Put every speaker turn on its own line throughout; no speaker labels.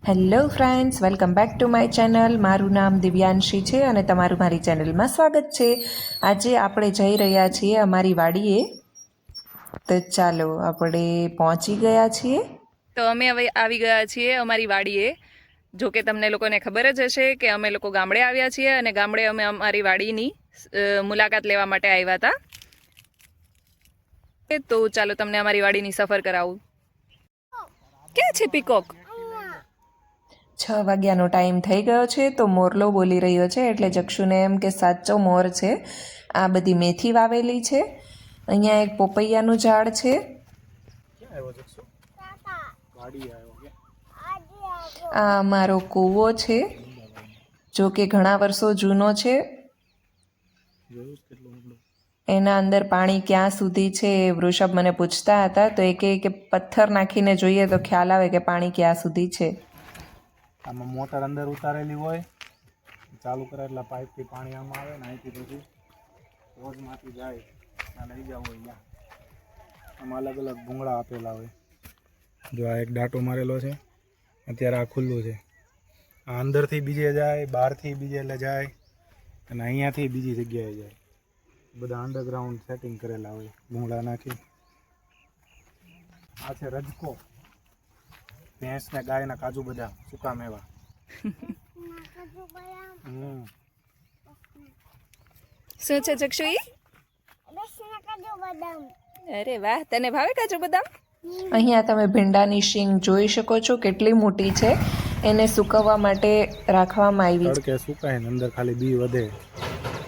Hello friends, welcome back to my channel. મારું નામ દિવ્યાંશી છે અને તમારું મારી ચેનલમાં સ્વાગત છે. આજે આપણે જઈ રહ્યા છીએ અમારી વાડીએ. તો ચાલો, આપણે પહોંચી ગયા છીએ.
તો અમે હવે આવી ગયા છીએ અમારી વાડીએ. જો કે તમને લોકોને ખબર જ હશે કે અમે લોકો ગામડે આવ્યા છીએ અને ગામડે અમે અમારી વાડીની મુલાકાત લેવા માટે આવ્યા હતા. તો ચાલો તમને અમારી વાડીની સફર કરાવું. ક્યાં છે પીકોક?
6 વાગ્યાનો ટાઈમ થઈ ગયો છે. તો મોરલો બોલી રહ્યો છે એટલે જક્ષુને એમ કે સાચો મોર છે. આ બધી મેથી વાવેલી છે. અહીંયા એક પોપૈયાનું ઝાડ છે. આ અમારો કૂવો છે, જો કે ઘણા વર્ષો જૂનો છે. એના અંદર પાણી ક્યાં સુધી છે એ વૃષભ મને પૂછતા હતા. તો એ કે પથ્થર નાખીને જોઈએ તો ખ્યાલ આવે કે પાણી ક્યાં સુધી છે.
આમાં મોટર અંદર ઉતારેલી હોય, ચાલુ કરે એટલે પાઇપથી પાણી આમાં આવે ને અહીંથી પછી રોજમાંથી જાય આ લઈ જવું હોય ત્યાં. આમાં અલગ અલગ ભૂંગળા આપેલા હોય. જો આ એક ડાટો મારેલો છે, અત્યારે આ ખુલ્લું છે. આ અંદરથી બીજે જાય, બહારથી બીજે જાય અને અહીંયાથી બીજી જગ્યાએ જાય. બધા અંડરગ્રાઉન્ડ સેટિંગ કરેલા હોય ભૂંગળા નાખી. આ છે રજકો, ભેંસ ને ગાય ના કાજુ બદામ, સૂકા મેવા.
શું છે ચક્ષુ? અરે વાહ, તને ભાવે કાજુ બદામ?
અહીંયા તમે ભીંડાની શીંગ જોઈ શકો છો, કેટલી મોટી છે. એને સૂકવવા માટે રાખવામાં આવી છે.
તડકે સુકાય ને અંદર ખાલી બી વધે,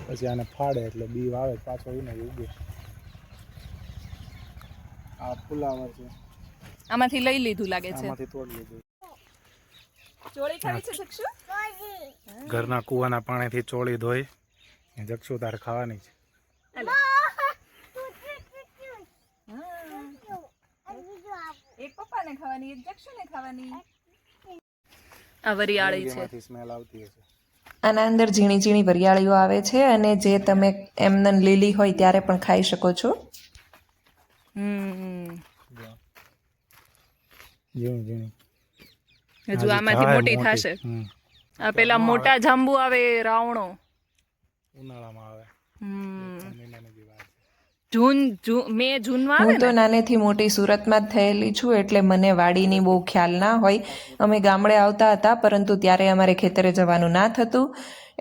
પછી આને ફાડે એટલે બી વાવે પાછો એને ઉગે. આ ફુલાવર છે,
આમાંથી લઈ લીધું લાગે છે.
આમાંથી તોડી લીધું.
ચોળી ખાવી છે ચક્ષુ?
ઘરના કૂવાના પાણીથી ચોળી ધોઈ જક્ષુ તારે ખાવાની છે.
એક પપ્પાને ખાવાની, એક જક્ષુને ખાવાની. આ વરિયાળી છે.
એમાંથી સ્મેલ આવતી હશે.
આના અંદર ઝીણી ઝીણી વરિયાળીઓ આવે છે અને જે તમે એમને લીલી હોય ત્યારે પણ ખાઈ શકો છો.
ઝીણી ઝીણી
હજુ આમાંથી મોટી થશે. આ પેલા મોટા જાંબુ આવે રાવણો,
ઉનાળામાં આવે.
જૂનમાં આવે
હું તો નાનેથી મોટી સુરતમાં જ થયેલી છું એટલે મને વાડીની બહુ ખ્યાલ ના હોય. અમે ગામડે આવતા હતા પરંતુ ત્યારે અમારે ખેતરે જવાનું ના થતું,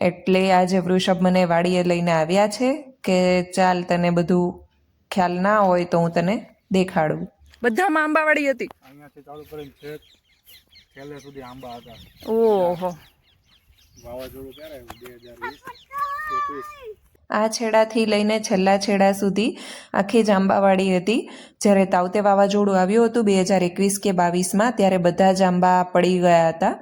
એટલે આજે વૃષભ મને વાડીએ લઈને આવ્યા છે કે ચાલ, તને બધું ખ્યાલ ના હોય તો હું તને દેખાડું.
બધામાં આંબાવાડી હતી.
અહીંયાથી ચાલુ કરીને છેલ્લે સુધી આંબા હતા.
ઓહો,
વાવાઝોડું ક્યારે આવ્યું? 2020-21.
આ છેડાથી લઈને છેલ્લા છેડા સુધી આખી જ આંબાવાડી હતી. જ્યારે તાવતે વાવાઝોડું આવ્યું હતું 2021 કે 22માં, ત્યારે બધા જ આંબા પડી ગયા હતા.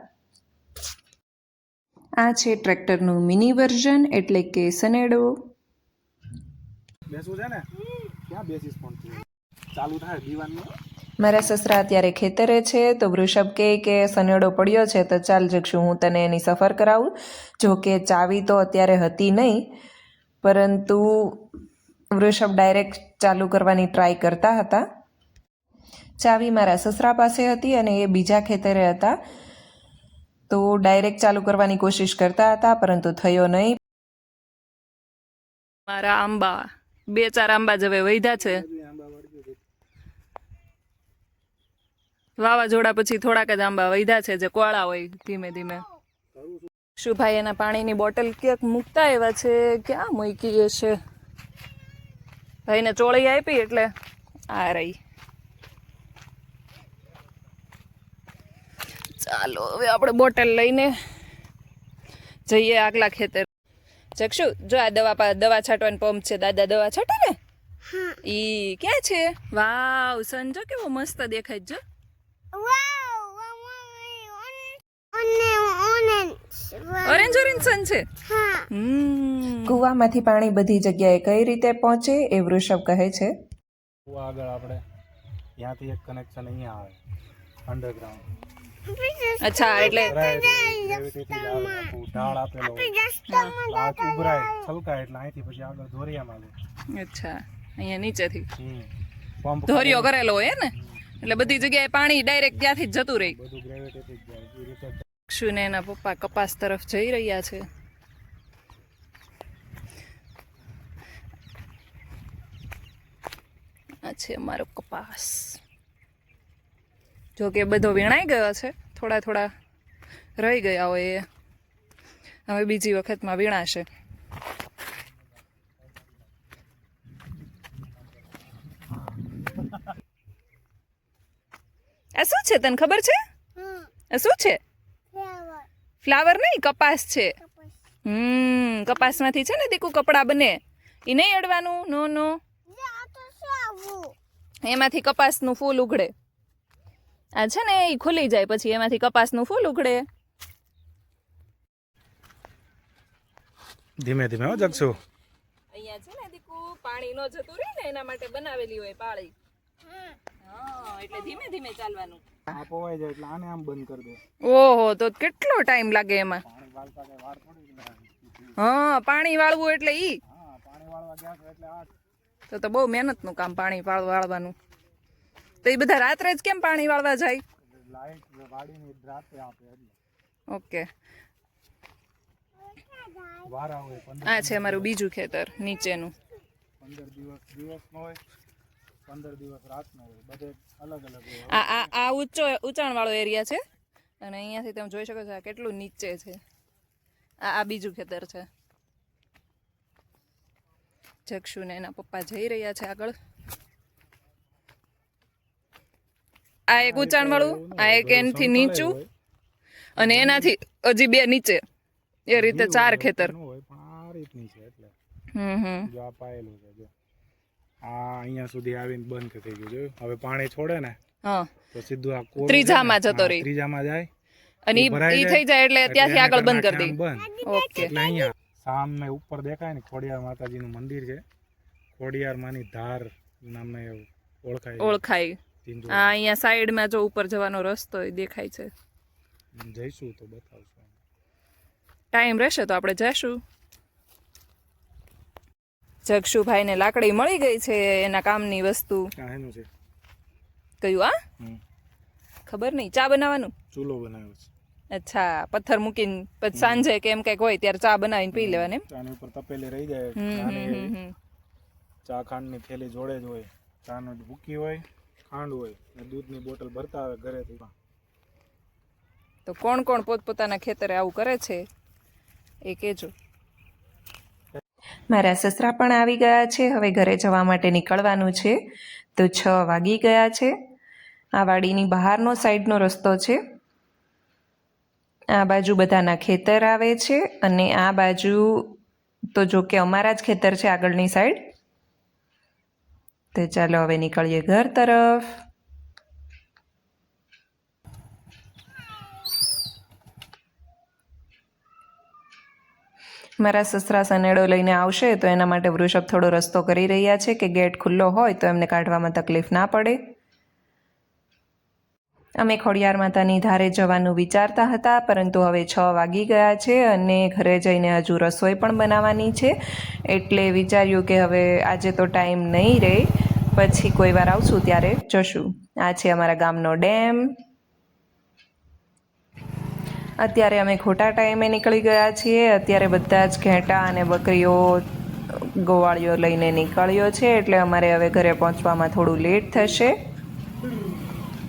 આ છે ટ્રેક્ટરનું મિની વર્ઝન, એટલે કે સનેડો.
બેસવું છે ને? ક્યાં બેસીસ પણ તું? ચાલુ થાય દીવાનું.
મારા સસરા અત્યારે ખેતરે છે તો વૃષભ કહે કે સનેડો પડ્યો છે તો ચાલ જક્ષુ, હું તને એની સફર કરાવું. જો કે ચાવી તો અત્યારે હતી નહીં, પરંતુ વૃષભ ડાયરેક્ટ ચાલુ કરવાની ટ્રાય કરતા હતા. ચાવી મારા સસરા પાસે હતી અને એ બીજા ખેતરે હતા, તો ડાયરેક્ટ ચાલુ કરવાની કોશિશ કરતા હતા પરંતુ થયો નહીં.
મારા આંબા 2-4 આંબા જ હવે વધ્યા છે. વાવાઝોડા પછી થોડાક જ આંબા વધ્યા છે જે કોળા હોય. ધીમે ધીમે શુભાઈ એના પાણીની બોટલ ક્યાંક મૂકતા એવા છે, ક્યાં મૂકી હશે? ભાઈને ચોળી આપી એટલે આ રહી. ચાલો હવે આપણે બોટલ લઈને જઈએ આગલા ખેતર. જક્ષુ, જો આ દવા છાંટવાનો પંપ છે. દાદા દવા છાંટે ને? ઈ ક્યાં છે? વાવ, સંજો કેવો મસ્ત દેખાય છે. ઓરેન્જ સન છે.
કૂવામાંથી પાણી બધી જગ્યાએ કઈ રીતે પહોંચે એ વૃષભ કહે છે.
કૂવા આગળ આપણે ત્યાંથી એક કનેક્શન અહીંયા આવે અંડરગ્રાઉન્ડ.
અચ્છા, એટલે
ઢાળ આપેલો ઉભરાય છલકાય એટલે અહીંથી પછી આગળ ધોરિયામાં લે.
અચ્છા, અહીંયા નીચેથી
પંપ
ધોરિયો કરેલો હોય ને, એટલે બધી જગ્યાએ પાણી ડાયરેક્ટ ત્યાંથી જ જતું રહે.
બધું ગ્રેવિટીથી જ જાય.
જક્ષુ ને એના પપ્પા કપાસ તરફ જઈ રહ્યા છે. આ છે અમારો કપાસ. જો કે બધો વીણાઈ ગયો છે, થોડા થોડા રહી ગયા હોય એ હવે બીજી વખતમાં વીણાશે. આ શું છે તને ખબર છે? આ શું છે? ફ્લાવર નહીં, કપાસ છે. કપાસમાંથી છે ને દીકુ કપડાં બને. એ નહીં અડવાનું, નો નો. એમાંથી કપાસનું ફૂલ ઉઘડે. આ છે ને એ ખુલી જાય પછી એમાંથી કપાસનું ફૂલ ઉઘડે.
ધીમે ધીમે હો જગશું.
અહીંયા છે ને દીકુ પાણી ન જતું રહે ને એના માટે બનાવેલી હોય પાળી. હા, એટલે ધીમે ધીમે ચાલવાનું.
આ પવાઈ જાય એટલે આને આમ બંધ કરી દે.
ઓહો, તો કેટલો ટાઈમ લાગે એમાં.
પાણી વાળતા કઈ વાર થોડી લાગે.
હા, પાણી વાળવું એટલે ઈ.
હા, પાણી વાળવા ગયા છો એટલે આ
તો બહુ મહેનતનું કામ પાણી વાળવાનું. તો એ બધા રાત્રે જ કેમ પાણી વાળવા જાય?
લાઈટ વાડીની રાતે આપે એટલે.
ઓકે,
વારા હોય
આ છે અમારું બીજું ખેતર નીચેનું.
15 દિવસનો હોય, 15 દિવસ રાતનો હોય, બધે અલગ અલગ હોય.
આ ઊંચાણ વાળો એરિયા છે અને અહીંયાથી તમે જોઈ શકો છો આ કેટલું નીચે છે. આ બીજું ખેતર છે. જક્ષુ ને એના પપ્પા જઈ રહ્યા છે આગળ. આ એક ઊંચાણ વાળું, આ એક એનાથી નીચું અને એનાથી હજી 2 નીચે. એ રીતે 4 ખેતર.
હોય પણ આ રીતની છે એટલે.
જો
આ પાયેલું છે જો. આ અહીંયા સુધી આવીને બંધ થઈ ગયું જોયું. હવે પાણી છોડે ને
હા
તો સીધું આ કોર
ત્રીજામાં જતો રહી.
ત્રીજામાં જાય
અને ઈ થઈ જાય એટલે ત્યાંથી આગળ બંધ કરી દે. ઓકે,
એટલે અહીંયા સામે ઉપર દેખાય ને ખોડિયાર માતાજીનું મંદિર છે. ખોડિયાર માની ધાર નામે
ઓળખાય. આ અહીંયા સાઈડમાં જો ઉપર જવાનો રસ્તો દેખાય છે.
જઈશું તો બતાવશું.
ટાઈમ રહેશે તો આપણે જઈશું. જગશુભાઈને લાકડી મળી ગઈ છે એના કામની વસ્તુ.
એનું છે
કયું? આ ખબર નહીં. ચા બનાવવાનું
ચૂલો બનાવ્યો છે.
અચ્છા, પથ્થર મૂકીને પછી સાંજે કે એમ કઈક હોય ત્યારે ચા બનાવીને પી લેવાની.
ચાની ઉપર તપેલી રહી જાય. ચા ખાંડની થેલી જોડે જ હોય. ચાનો ભૂકી હોય, ખાંડ હોય ને દૂધની બોટલ ભરતા આવે ઘરેથી.
તો કોણ કોણ પોતપોતાના ખેતરે આવું કરે છે એ કહેજો.
મારા સસરા પણ આવી ગયા છે. હવે ઘરે જવા માટે નીકળવાનું છે. તો 6 વાગી ગયા છે. આ વાડીની બહારનો સાઈડનો રસ્તો છે. આ બાજુ બધાના ખેતર આવે છે અને આ બાજુ તો જો કે અમારા જ ખેતર છે આગળની સાઈડ. તો ચાલો હવે નીકળીએ ઘર તરફ. મારા સસરા સનેડો લઈને આવશે તો એના માટે વૃષભ થોડો રસ્તો કરી રહ્યા છે કે ગેટ ખુલ્લો હોય તો એમને કાઢવામાં તકલીફ ના પડે. અમે ખોડિયાર માતાની ધારે જવાનું વિચારતા હતા, પરંતુ હવે 6 વાગી ગયા છે અને ઘરે જઈને હજુ રસોઈ પણ બનાવવાની છે. એટલે વિચાર્યું કે હવે આજે તો ટાઈમ નહીં રહે, પછી કોઈ વાર આવશું ત્યારે જશું. આ છે અમારા ગામનો ડેમ. અત્યારે અમે ખોટા ટાઈમે નીકળી ગયા છીએ. અત્યારે બધા જ ઘેટાં અને બકરીઓ ગોવાળીઓ લઈને નીકળ્યો છે, એટલે અમારે હવે ઘરે પહોંચવામાં થોડું લેટ થશે.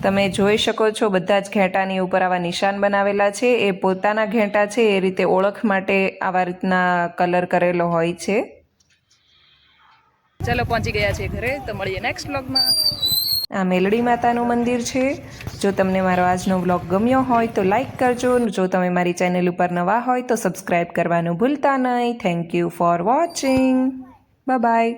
તમે જોઈ શકો છો બધા જ ઘેટાની ઉપર આવા નિશાન બનાવેલા છે. એ પોતાના ઘેટાં છે એ રીતે ઓળખ માટે આવા રીતના કલર કરેલો હોય છે.
ચાલો પહોંચી ગયા છીએ ઘરે, તો મળીએ નેક્સ્ટ વ્લોગમાં.
આ મેલડી માતાનું મંદિર છે. જો તમને મારો આજનો વ્લોગ ગમ્યો હોય તો લાઈક કરજો. જો તમે મારી ચેનલ ઉપર નવા હોય તો સબસ્ક્રાઈબ કરવાનું ભૂલતા નહીં. Thank you for watching. Bye bye.